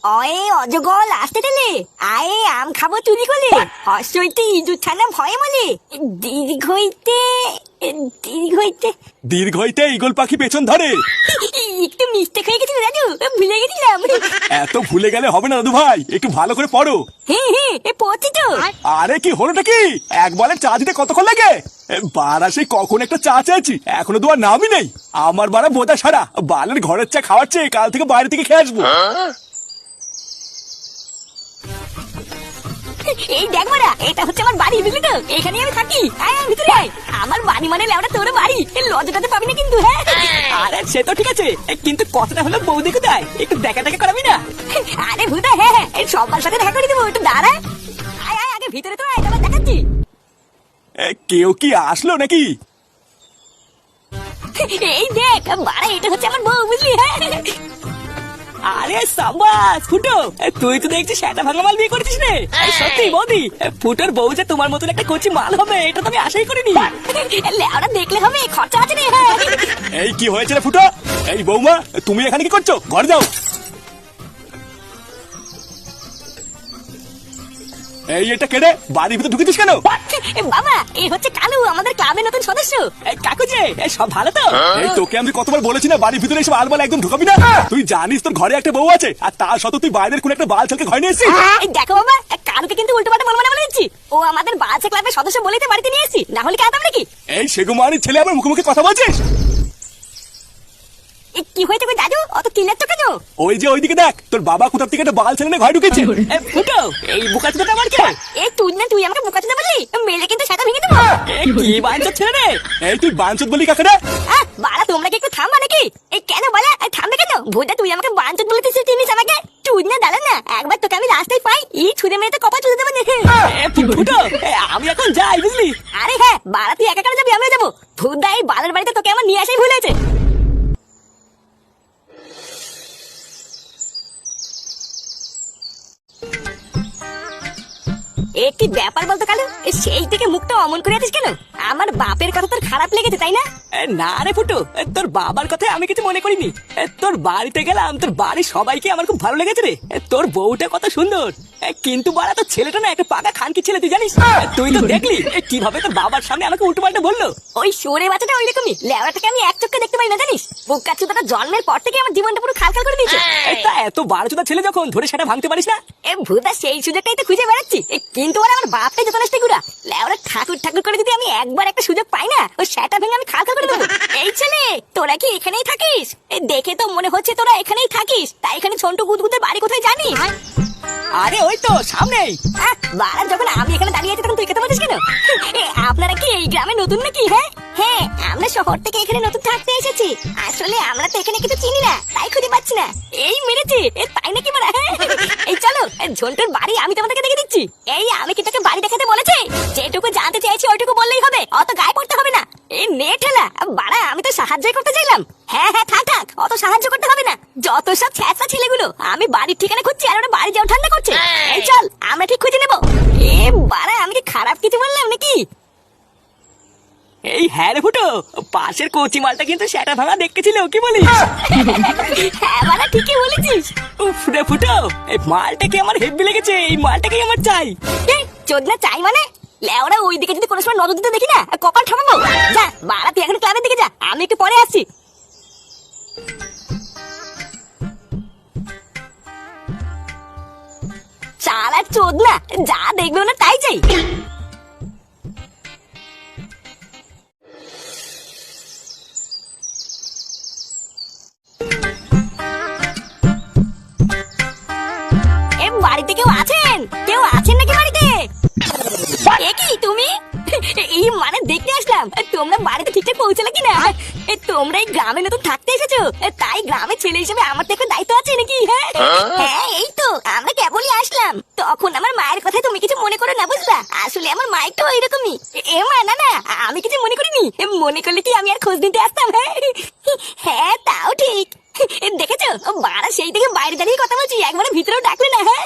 অয়ে অজগল আসতে দিলে আয়ে আম খাবো চুরি করলে হস্যইতে ইঁদুর ছানা ভয়ে বলে দীর্ঘ হইতে দীর্ঘ হইতে দীর্ঘ হইতে ঈগল পাখি পেছন ধরে। একটু মিস্টেক হয়ে গেছিল দাদু, ভুলে গেছিলাম। এত ভুলে গেলে হবে না দাদু ভাই, একটু ভালো করে পড়ো। হ্যাঁ হ্যাঁ পড়ছি তো। আরে কি হলোটা কি, এক বলে চা দিতে কতক্ষণ লাগে? বারা সেই কখন একটা চা চাইছি, এখনো তো আর নামই নেই। আমার বারা বোঝা সারা, বালের ঘরের চা খাওয়াচ্ছে, কাল থেকে বাইরে থেকে খেয়ে আসবো। এই দেখ মারা, এটা হচ্ছে আমার বাড়ি, বুঝলি তো? এখানে আমি থাকি। আয় আয় ভিতরে আয়। আমার বাড়ি মানে লেওটা তোর বাড়ি, লজ্জাটাতে পাবি না কিন্তু। হ্যাঁ আরে সে তো ঠিক আছে, কিন্তু কথাটা হলো বৌদি কোথায়, একটু দেখা দেখা করাবি না? আরে ভূতা, হ্যাঁ হ্যাঁ সবার সাথে দেখা করে দেবো, একটু দাঁড়া। আয় আয় আগে ভিতরে তো আয়, তোমার দেখাচ্ছি। কেউ কি আসলো নাকি? এই দেখ বাড়া, এটা হচ্ছে আমার বউ, বুঝলি? হ্যাঁ আরে সাবাস ফুটো, তুই তো দেখছিস সেটা ভাঙা মাল বিয়ে করেছিস রে। সত্যি বৌদি, ফুটোর বউ যে তোমার মতন একটা কচি মাল হবে এটা তো আমি আশাই করিনি। লেওরা দেখলে হবে, খরচা আছে রে। হ্যাঁ এই কি হয়েছে রে ফুটো? এই বৌমা, তুমি এখানে কি করছো? ঘরে যাও। এই এটা কেড়ে বাড়ির ভিতরে ঢুকেছিস কেন? বাবা, এই হচ্ছে কালু, আমাদের ক্লাবের নতুন সদস্য। কাকু যে সব ভালো তো? এই তোকে আমি কতবার বলেছি না বাড়ির ভিতরে এসব আলবাল একদম ঢুকাবি না। তুই জানিস তোর ঘরে একটা বউ আছে, আর তার সত্ত্বেও তুই বাইরের কোন একটা বাল ছেলেকে ঘরে নিয়ে এসেছিস। এই দেখো বাবা, কালুকে কিন্তু উল্টো পাল্টা বলে দিচ্ছি। ও আমাদের বাচ্চা ক্লাবের সদস্য বলেই তো বাড়িতে নিয়ে এসেছি, না হলে কি আতাম নাকি? এই সেগুমানির ছেলে আমার মুখে মুখে কথা বলছিস? কি হয়েছে কই দাদু, অত চিল্লাচ্ছ কেন? ওই যে ওইদিকে দেখ, তোর বাবা কোথার থেকে একটা বাল ছেলে নিয়ে ঘরে ঢুকেছে। ফুটো, এই বুকাচোদাটা আমার কে? এই তুই আমাকে বোকা চোদা বললি, মেলে কিন্তু সেটা ভেঙে দেবো। কি বাঞ্চা ছেলে রে? এই তুই বাঞ্চত বলি কাকে রে? বাড়া, তোমরা কি একটু থামবা নাকি? এই কেন বলা, থামবে কেন? ভোজা তুই আমাকে বাঞ্চত বলেছিস, চিনিস আমাকে? তুই না দাঁড়া না, একবার তোকে আমি রাস্তায় পাই, ছুঁড়ে মেরে তো কপাল চুদে দেবো। ফুটো, আমি এখন যাই, বুঝলি? আরে হ্যাঁ বাড়া, তুই একা কেন যাবি, আমিও যাবো। ভূতদা, এই বালের বাড়িতে তোকে আমার নিয়ে আসাই ভুল হয়েছে। একটি ব্যাপার বলতো কালু, সেই থেকে মুখটা অমন করে আছিস কেন? আমার বাপের কথা তোর খারাপ লেগেছে তাই না? না রে ফুটো, তোর বাবার কথায় আমি কিছু মনে করিনি। তোর বাড়িতে গেলাম, তোর বাড়ির সবাইকে আমার খুব ভালো লেগেছে রে। তোর বউটা কত সুন্দর, কিন্তু বাড়া তোর ছেলেটা না একটা পাকা খানকি ছেলে, তুই জানিস? তুই তো দেখলি কিভাবে তোর বাবার সামনে আমাকে উল্টো পাল্টা বললো। ওই সরে বাচ্চাটা ওই রকমই, লেওড়াটাকে আমি এক চোখে দেখতে পাই না জানিস? বোকা চোদাটা জন্মের পর থেকে আমার জীবনটা পুরো খাল খাল করে দিয়েছে। তা এত বারোচোদা ছেলে যখন, ধরে সেটা ভাঙতে পারিস না? ভূতা, সেই সুযোগটাই তো খুঁজে বেড়াচ্ছি, কিন্তু ওরা আমার বাপটাই যত নষ্ট গুড়া। লেওড়া ঠাকুর ঠাকুর করে যদি আমি একবার একটা সুযোগ পাই না, ও সেটা ভেঙে আমি খাল খাল করে দেবো। এই ছেলে, তোরা কি এখানেই থাকিস? দেখে তো মনে হচ্ছে তোরা এখানেই থাকিস। তাই এখানে ঝন্টু গুদগুদের বাড়ি কোথায় জানিস? আরে ওই তো সামনেই। বাড়া, যখন আমি এখানে দাঁড়িয়ে আছি তখন তুই কথা বলছিস কেন? আপনারা কি এই গ্রামে নতুন নাকি? হ্যাঁ হ্যাঁ, আমরা শহর থেকে এখানে নতুন থাকতে এসেছি। আসলে আমরা তো এখানে কিছু চিনি না, তাই খুঁজে পাচ্ছি না। এই মেরেছে, তাই নাকি মারা? এই চলো, ঝন্টুর বাড়ি আমি তোমাদেরকে দেখে দিচ্ছি। এই আমি কি তোকে বাড়ি দেখাতে বলেছি? যেটুকু জানতে চাইছি ওইটুকু বললেই হবে, অত গায়ে পড়তে হবে না। এই নে ঠেলা বাড়া, আমি তো সাহায্য করতে চাইলাম। হ্যাঁ হ্যাঁ থাক থাক, অত সাহায্য করতে হবে না। যত সব ছ্যাঁচড়া ছেলেগুলো, আমি বাড়ির ঠিকানা খুঁজছি আর ওরা বাড়ি যাও ঠান্ডা করছে। এই চল, আমরা ঠিক খুঁজে নেবো। এ বাড়া, আমি কি খারাপ কিছু বললাম নাকি? এই হ্যাঁ রে ফুটো, পাশের কচি মালটা কিন্তু সেটা ভাঙা দেখতেছিল, কি বলিস? হ্যাঁ বাড়া, ঠিকই বলেছিস। উফ রে ফুটো, এই মালটাকে আমার হেব্বি লেগেছে, এই মালটাকেই আমার চাই। চোদনা চাই মানে? লেওরা ওইদিকে যদি কোনো সময় নজর দিতে দেখি না, কপাল ঠামাবো। যা বাড়া, তুই এখন ক্লাবের দিকে যা, আমি একটু পরে আসছি। চালা চোদনা, যা দেখবে না তাই চাই। বাড়িতে কেউ আছেন? কেউ আছেন নাকি বাড়িতে? এ কি তুমি? এই মানে দেখতে আসলাম, তোমরা বাড়িতে ঠিকঠাক পৌঁছালে কিনা? তোমরা এই গ্রামে নতুন থাকতে এসেছো, তাই গ্রামের ছেলে হিসেবে আমার তো একটা দায়িত্ব আছে নাকি? হ্যাঁ হ্যাঁ, এই তো আমরা কেবলই আসলাম। তখন আমার মায়ের কথা তুমি কিছু মনে করো না, বুঝলা? আসলে আমার মা একটু ওইরকমই। এ মা, না না, আমি কিছু মনে করিনি। মনে করলে কি আমি আর খোঁজ দিতে আসতাম? হ্যাঁ তাও ঠিক। দেখেছো, বাড়া সেই থেকে বাইরে দাঁড়িয়ে কথা বলছি, একবারে ভিতরেও ডাকলে না। হ্যাঁ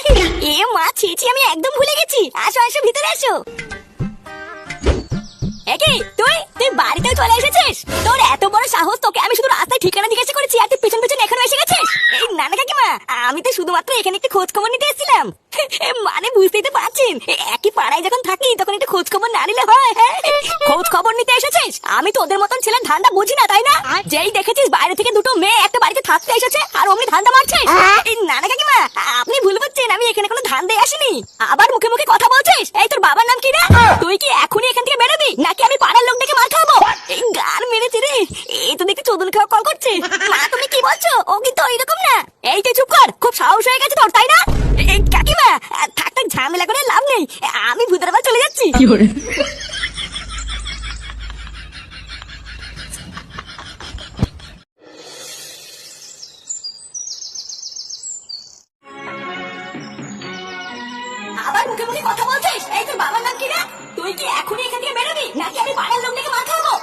এ মা, ছি ছি, আমি একদম ভুলে গেছি। আসো আসো, ভিতরে আসো। কি তুই তুই বাড়িতেও চলে এসেছিস? তোর এত বড় সাহস, তোকে আমি শুধু রাস্তায় ঠিকানা জিজ্ঞাসা করেছি আর তুই পিছন পিছন এখানে এসে গেছিস? এই নানা কাকিমা, আমি তো শুধুমাত্র এখানে একটু খোঁজ খবর নিতে এসেছিলাম। মানে বুঝতেই তো পারছেন, একই পাড়ায় যখন থাকি তখন একটু খোঁজ খবর না নিলে হয়? হ্যাঁ, খোঁজ খবর নিতে এসেছিস? আমি তো ওদের মতন ছেলের ধান্দা বুঝি না, তাই না? যেই দেখেছিস বাইরে থেকে দুটো মেয়ে একটা বাড়িতে থাকতে এসেছে আর অমনি ধান্দা মারছিস। এই নানা কাকিমা, আপনি ভুল বুঝছেন, আমি এখানে কোনো ধান্দায় আসিনি। আবার মুখে মুখে কথা বলছিস। এই তোর বাবার নাম কি রে? তুই কি এখনই এখান থেকে বেরোবি নাকি আমি পাড়ার লোক ডেকে মার খাবো? এই গার মেরেছে রে, এই তো দেখতে চোদন খাওয়া কল করছে। মা তুমি কি বলছো? ও কিন্তু ওইরকম না। এই তুই চুপ কর, খুব সাহস হয়ে গেছে তোর, তাই না? এই কাকিমা, থাক থাক, ঝামেলা করে লাভ নেই, আমি ভূতের বাড়ি চলে যাচ্ছি। আবার মুখে মুখে কথা বলছিস। এই তোর বাবার নাম কি রে? তুই কি এখনই এখান থেকে বেরোবি নাকি আমি পাড়ার লোক ডেকে মার খাবো?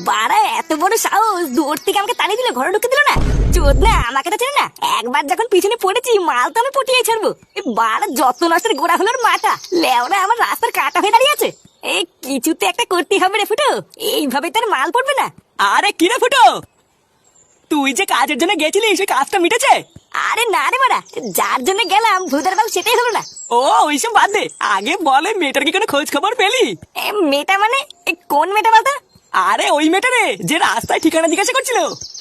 বাড়া এত বড় সাহস, দূর থেকে আমাকে টানি দিল, ঘরে ঢুকে দিল না। চোদ না, আমাকে তো চেনে না। একবার যখন পিছনে পড়েছি মাল তো আমি পটিয়ে ছাড়বো। বাড়া যত নষ্টের গোড়া হলোর মাটা লেওরা আমার রাস্তার কাটা হয়ে দাঁড়িয়ে আছে। এই কিছুতে একটা করতে হবে রে ফুটো, এইভাবে তার মাল পড়বে না। আরে কি রে ফুটো, তুই যে কাজের জন্য গেছিলিস সেই কাজটা মিটেছে? আরে না রে বাড়া, যার জন্য গেলাম ভূতের বাল সেটাই হলো না। ও ওইসব বাদ দে, আগে বলে মেয়েটার কি কোনো খোঁজ খবর পেলি? মেয়েটা মানে কোন মেয়েটা বলতো? আরে ওই মেয়েটা রে, যে রাস্তায় ঠিকানা জিজ্ঞাসা করছিল।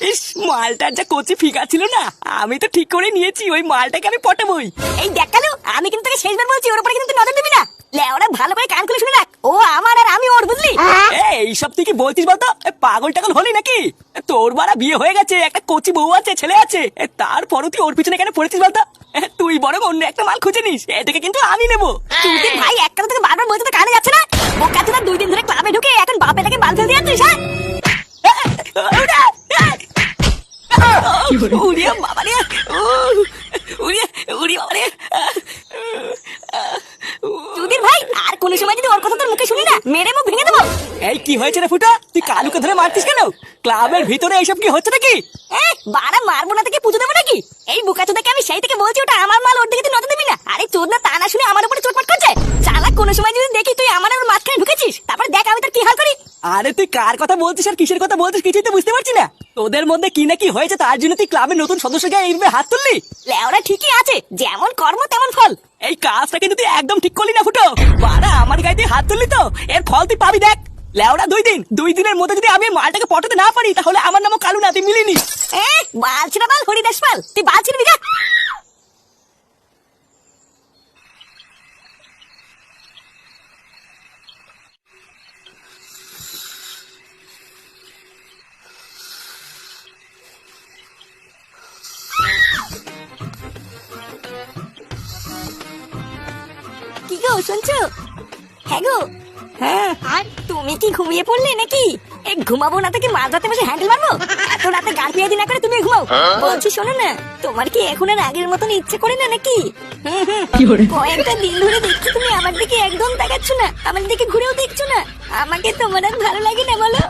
ইস, মালটার যা কচি ফিকা ছিল না, আমি তো ঠিক করে নিয়েছি ওই মালটাকে আমি পটাবই। এই দেখ কালু, আমি কিন্তু তোকে শেষবার বলছি, ওর উপরে কিন্তু তুই নজর দিবি না। লেওরা ভালো করে কান খুলে শুনে রাখ, ও আমার আর আমি ওর, বুঝলি? এইসব তুই কি বলছিস বলতো? পাগল টাগল হলি নাকি? তোর বাড়া বিয়ে হয়ে গেছে, একটা কচি বউ আছে, ছেলে আছে, তারপরও তুই ওর পিছনে কেন পড়েছিস বলতো? তুই বরং অন্য একটা মাল খুঁজে নিস, এটাকে কিন্তু আমি নেবো। তুই ভাই এক কথা থেকে বারবার বলতে তো কানে যাচ্ছে না। বোকা তোরা 2 দিন ধরে ক্লাবে ঢুকে এখন বাপেটাকে বাল ফেলতে যাচ্ছিস, হ্যাঁ? উড়িয়া বাবারে, উড়িয়া উড়িয়া বাবারে। সুধীর ভাই, আর কোন সময় যদি ওর কথা তোর মুখে শুনি না, মেরে মুখ ভেঙে দেবো। এই কি হয়েছে রে ফুটা, তুই কালুকে ধরে মারছিস কেন? ক্লাবের ভিতরে এইসব কি হচ্ছে নাকি? বাড়া মারবো না থেকে পুজো দেবো নাকি? এই বোকা চোদাকে আমি সেই থেকে বলছি ওটা আমার মাল, ওর দিকে তুই নজর দিবি না। আরে চোদ না, তা না শুনে আমার উপরে চোটপাট করছে। চালা, কোনো সময় যদি দেখি তুই আমার আর ওর মাঝখানে ঢুকেছিস, তারপরে দেখ আমি তোর কি হাল করি। আরে তুই কার কথা বলছিস আর কিসের কথা বলছিস কিছুই তো বুঝতে পারছি না। তোদের মধ্যে কি না কি হয়েছে, তার জন্য তুই ক্লাবের নতুন সদস্যকে এইভাবে হাত তুললি? লেওরা ঠিকই আছে, যেমন কর্ম তেমন ফল। এই কাজটা কিন্তু তুই একদম ঠিক করলি না ফুটো। বাড়া আমার গায়ে তুই হাত তুললি তো, এর ফল তুই পাবি দেখ। লেওরা 2 দিনের মধ্যে যদি আমি মালটাকে পটাতে না পারি, তাহলে আমার নামও কালু না, তুই মিলিনি। বালছি না বাল, হরিদাস পাল, তুই বালছি না। কি গো শুনছো? হ্যাঁ গো। হ্যাঁ, আর তুমি কি ঘুমিয়ে পড়লে নাকি? ঘুমাবো না তো কি মাঝরাতে বসে হ্যান্ডেল মারবো? এত রাতে গাল পিয়াদি না করে তুমি ঘুমাও। বলছি শোনো না, তোমার কি এখন আর আগের মতন ইচ্ছে করে না নাকি? কয়েকটা দিন ধরে দেখছি তুমি আমার দিকে একদম তাকাচ্ছ না, আমার দিকে ঘুরেও দেখছো না। আমাকে তোমার আর ভালো লাগে না বলো?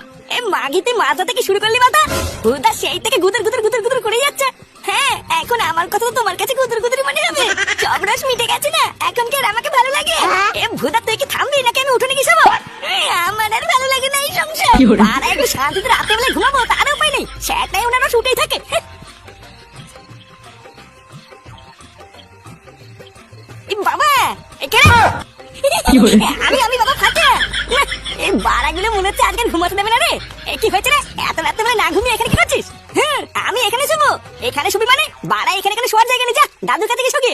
মাগিতে মাথা থেকে শুরু করলি মাথা, হুদা সেই থেকে গুদর গুদর গুদর গুদর করে যাচ্ছে। হ্যাঁ, এখন আমার কথা তো তোমার কাছে গুদর গুদর মনে হবে। সব রস মিটে গেছে না, এখন কি আর আমাকে ভালো লাগে? ভুদা তুই কি থামবি নাকি আমি উঠে নাকি সব? আমার আর ভালো লাগে না এই সংসার। আর একটু শান্তিতে রাতে বেলা ঘুমাবো, তার উপায় নেই, সেটাই ওনারা শুটেই থাকে। বাবা আমি বাবা ফাটা। এই বাড়াগুলো মনে হচ্ছে আজকে ঘুমাতে দেবে না রে। কি হয়েছে রে, এত রাতে বেলা না ঘুমিয়ে এখানে কি করছিস? আমি এখানে শুবো? এখানে শুবি মানে? বাড়া এখানে শোয়ার জায়গা নেই, যা দাদুর কাছে গিয়ে শুবি।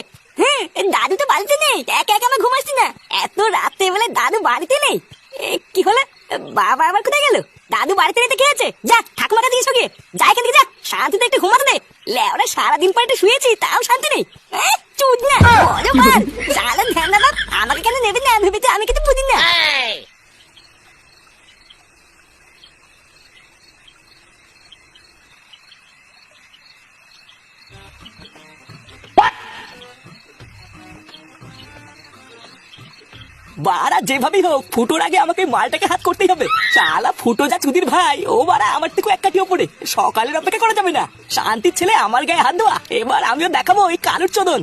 দাদু তো বাড়িতে নেই, একা একা আমি ঘুমাচ্ছি না। এত রাতে বেলা দাদু বাড়িতে নেই, কি হলো? বাবা আবার কোথায় গেল? দাদু বাড়িতে নেই তো কি আছে, যা ঠাকুমার কাছে গিয়ে শুয়ে যা, এখান থেকে যা, শান্তিতে একটু ঘুমাতে দে। লেওরা সারাদিন পর একটু শুয়েছি, তাও শান্তি নেই। চুদ না বড় মার, সারা ধ্যান দাদা আমাকে কেন নেবেন না ভেবেছে, আমি কিছু বুঝি না। বাড়া যেভাবেই হোক ফুটোর আগে আমাকে মালটাকে হাত করতেই হবে। শালা ফুটো যা চুদির ভাই, ও বাড়া আমার থেকে এক কাঠি ওপরে, সকালের অপেক্ষা করা যাবে না। শান্তির ছেলে আমার গায়ে হাত দেওয়া, এবার আমিও দেখাবো এই কালুর চোদন।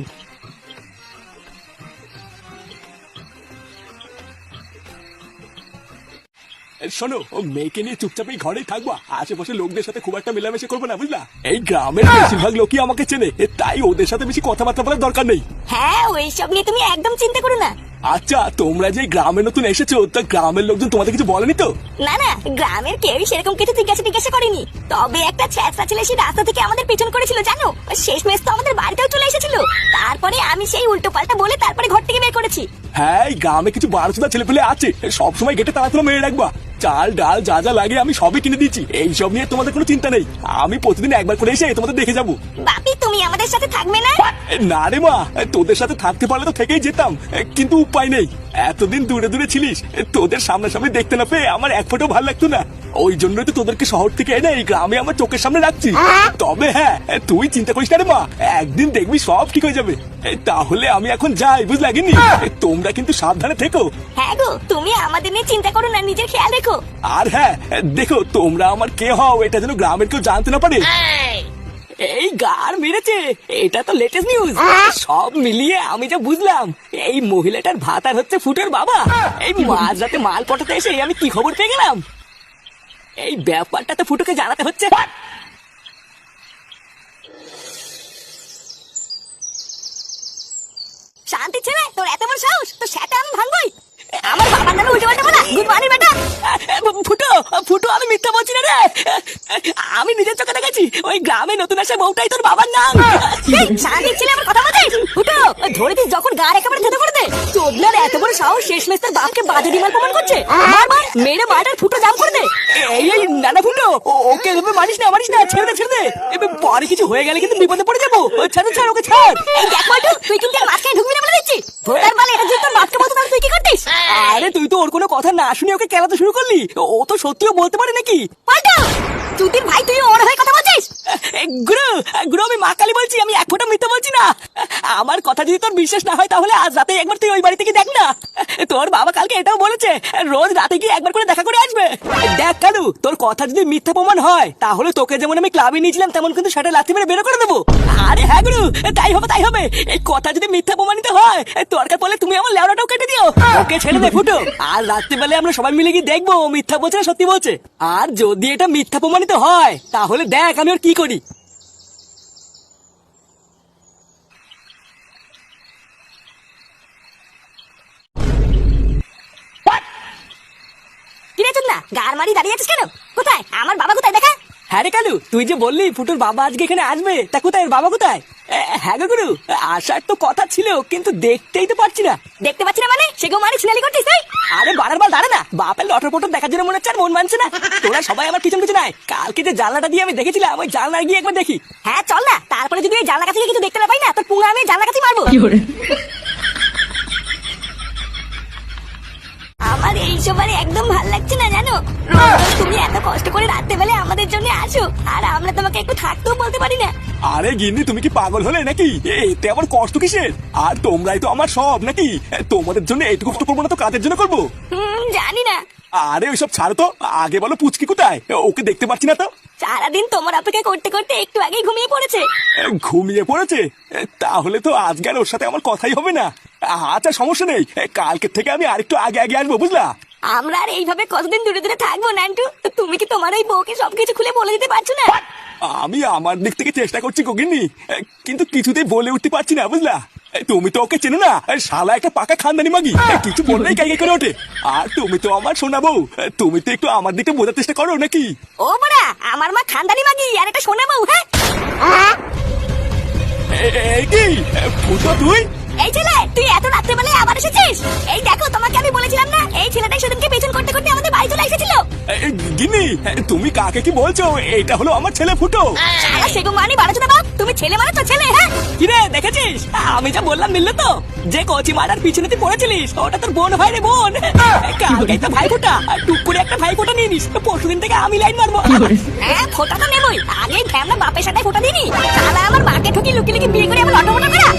শোনো, ও মেয়েকে নিয়ে চুপচাপ এই ঘরেই থাকবা, আশেপাশে লোকদের সাথে খুব একটা মেলামেশা করবো না, বুঝলা? এই গ্রামের বেশিরভাগ লোকই আমাকে চেনে, তাই ওদের সাথে বেশি কথাবার্তা বলার দরকার নেই। হ্যাঁ, ওইসব নিয়ে তুমি একদম চিন্তা করো না। আচ্ছা, তোমরা যে গ্রামে নতুন এসেছো, তা গ্রামের লোকজন তোমাদের কিছু বলেনি তো? না না, গ্রামের কেউই সেরকম কিছু জিজ্ঞাসা করেনি। তবে একটা ছ্যাঁচড়া ছেলে সেই রাস্তা থেকে আমাদের পিছন করেছিল, জানো? শেষমেশ তো আমাদের বাড়িতেও চলে এসেছিল। তারপরে আমি সেই উল্টো পাল্টা বলে তারপরে ঘর থেকে বের করেছি। হ্যাঁ, এই গ্রামে কিছু বারোচোদা ছেলে পেলে আছে, সবসময় গেটে তাড়াতাড়ি মেরে রাখবা। চাল ডাল যা যা লাগে আমি সবই কিনে দিচ্ছি, এইসব নিয়ে তোমাদের কোনো চিন্তা নেই। আমি প্রতিদিন একবার করে এসে তোমাদের দেখে যাবো। বাপি, তুমি আমাদের সাথে থাকবে না? না রে মা, তোদের সাথে থাকতে পারলে তো থেকেই যেতাম, কিন্তু উপায় নেই। এতদিন দূরে দূরে ছিলিস, তোদের সামনাসামনি দেখতে না পেয়ে আমার এক ফোঁটাও ভালো লাগতো না। ওই জন্যই তো তোদেরকে শহর থেকে এনে এই গ্রামে আমার চোখের সামনে রাখছি। তবে হ্যাঁ, তুই চিন্তা করিস না রে মা, একদিন দেখবি সব ঠিক হয়ে যাবে। তাহলে আমি এখন যাই, বুঝলা গিন্নি? তোমরা কিন্তু সাবধানে থেকো। হ্যাঁ গো, তুমি আমাদের নিয়ে চিন্তা করো না, নিজের খেয়াল রেখো। আর হ্যাঁ, দেখো তোমরা আমার কে হও এটা যেন গ্রামের কেউ জানতে না পারে। এই গার মেরেছে, এটা তো লেটেস্ট নিউজ। সব মিলিয়ে আমি যা বুঝলাম, এই মহিলাটার ভাতার হচ্ছে ফুটোর বাবা। এই মাঝরাতে মাল পটাতে এসে আমি কি খবর পেয়ে গেলাম। এই ব্যাপারটা তো ফুটোকে জানাতে হচ্ছে। শান্তি ছেলে, তোর এত বড় সাহস, তো সেটা আমি ভাঙবই। আমার বাবার নামে উল্টো পাল্টা বলা, গুড মর্নিং বেটা। ফুটো ফুটো, আমি মিথ্যা বলছি না রে, আমি নিজের চোখে দেখেছি ওই গ্রামে নতুন আসা বউটাই তোর বাবার নাম। শান্তি ছেলে, আমার কথা বলছিস? ফুটো, ধরে দিস যখন গার একেবারে থেতো করে দে। চোদনার এত বড় সাহস, শেষমেশ তার বাপকে বাধা ডিমাল প্রমাণ করছে। মার মেরে বাটার ফুটো জাম করে দে। এই নানা ফুটো, ওকে এভাবে মারিস না, ছেড়ে দে। এবার পরে কিছু হয়ে গেলে কিন্তু বিপদে পড়ে যাবো। ছাড় ওকে ছাড়। এই দেখ মাটু, তুই কিন্তু আর মাঝখানে ঢুকবি না বলে দিচ্ছি। ভোটার বলে এটা যদি তোর বাপকে বলতো তাহলে তুই কি করতিস? আরে তুই তো ওর কোনো কথা না শুনে ওকে কেলাতে শুরু করলি। ও তো সত্যিও বলতে পারে নাকি? পাল্টু, চুদির ভাই, তুই ওর হয়ে কথা বলছিস? গুরু, আমি মা কালী বলছি, আমি এক ফোঁটা মিথ্যা বলছি না। আমার কথা যদি তোর বিশ্বাস না হয় তাহলে আজ রাতে একবার তুই ওই বাড়ি থেকে দেখ না। তোর বাবা কালকে এটাও বলেছে রোজ রাতে গিয়ে একবার করে দেখা করে আসবে। দেখ কালু, তোর কথা যদি মিথ্যা প্রমাণ হয় তাহলে তোকে যেমন আমি ক্লাবে নিয়েছিলাম তেমন কিন্তু সেটা লাথি মেরে বের করে দেবো। আরে হ্যাঁ গুরু, তাই হবে। এই কথা যদি মিথ্যা প্রমাণিত হয় দরকার পড়লে তুমি আমার লেওড়াটাও কেটে দিও। ওকে ছেড়ে দে ফুটো। আর রাত্রিবেলায় আমরা সবাই মিলে গিয়ে দেখবো ও মিথ্যা বলছে না সত্যি বলছে। আর যদি এটা মিথ্যা প্রমাণিত হয় তাহলে দেখ আমি ওর কি করি। কিরে চোদনা, গার মারি দাঁড়িয়ে আছিস কেন? কোথায় আমার বাবা? কোথায় দেখা? হ্যাঁ রে কালু, তুই যে বললি ফুটোর বাবা আজকে এখানে আসবে, তা কোথায় বাবা কোথায়? হ্যাঁ গো গুরু, আসার তো কথা ছিল কিন্তু দেখতেই তো পাচ্ছি না। দেখতে পাচ্ছি না মানে? সে গো মারি ছিনালি করতিস তুই? আরে বাড়ার বার দাঁড়া না, বাপের লটর পটর দেখার জন্য মনে হচ্ছে আর মন মানছে না। তোরা সবাই আমার পিছন নাই, কালকে যে জানলাটা দিয়ে আমি দেখেছিলাম ওই জানলা গিয়ে একবার দেখি। হ্যাঁ চল না, তারপরে যদি এই জানলা কাছে কিছু দেখতে না পাই না, তোর পুঙ্গা আমি জানলা কাছে মারবো। আমার এই সবার একদম ভাল লাগছে না, জানো? রোজ তুমি এত কষ্ট করে রাতে বেলা আমাদের জন্য আসো, আর আমরা তোমাকে একটু থাকতেও বলতে পারি না। আরে গিন্নি, তুমি কি পাগল হলে নাকি? এতে আমার কষ্ট কিসের? আর তোমরাই তো আমার সব নাকি? তোমাদের জন্য এইটুকু কষ্ট করবো না তো কাদের জন্য করবো? জানি না। আরে ওইসব ছাড়ো তো, আগে বলো পুচকি কোথায়? ওকে দেখতে পাচ্ছি না তো। সারাদিন তোমার অপেক্ষা করতে করতে একটু আগেই ঘুমিয়ে পড়েছে। ঘুমিয়ে পড়েছে? তাহলে তো আজকে আর ওর সাথে আমার কথাই হবে না। আচ্ছা সমস্যা নেই, কালকের থেকে আমি আরেকটু আগে আসবো, বুঝলা? আমরা আর এইভাবে কতদিন দূরে দূরে থাকবো নান্টু? তুমি কি তোমার এই বউকে সবকিছু খুলে বলে দিতে পারছো না? আমি আমার দিক থেকে চেষ্টা করছি গিন্নি, কিন্তু কিছুতেই বলে উঠতে পারছি না, বুঝলা? তুমি তো ওকে চেনো না, শালা একটা পাকা খানদানি মাগি, কিছু বললেই গাই করে ওঠে। আর তুমি তো আমার সোনা বউ, তুমি তো একটু আমার দিকে বোঝার চেষ্টা করো নাকি? ও বড়া, আমার মা খানদানি মাগি আর একটা সোনা বউ? হ্যাঁ কি ফুটো তুই? এই ছেলে, তুই এত রাত্রেবেলায় আবার এসেছিস? এই দেখো, তোমাকে আমি বলেছিলাম না এই ছেলেটাই সেদিনকে পেছন করতে করতে আমাদের বাড়ি চলে এসেছিল। গিন্নি, তুমি কাকে কি বলছো? এটা হলো আমার ছেলে ফুটো। শালা সেগো মানি বাড়াছো না বাপ, তুমি ছেলে মানে তো ছেলে। হ্যাঁ কিরে, দেখেছিস আমি যা বললাম মিললো তো? যে কচি মারার পিছনে তুই পড়েছিলিস ওটা তোর বোন ভাই রে, বোন। কালকেই তো ভাই ফোটা, টুক করে একটা ভাই ফোটা নিয়ে নিস, পরশুদিন থেকে আমি লাইন মারবো। হ্যাঁ, ফোটা তো নেবই, আগে ফ্যামনা বাপের সাথে ফোটা দিনি। শালা আমার মাকে ঠকি লুকি লুকি বিয়ে করে আমার লটমটা করা।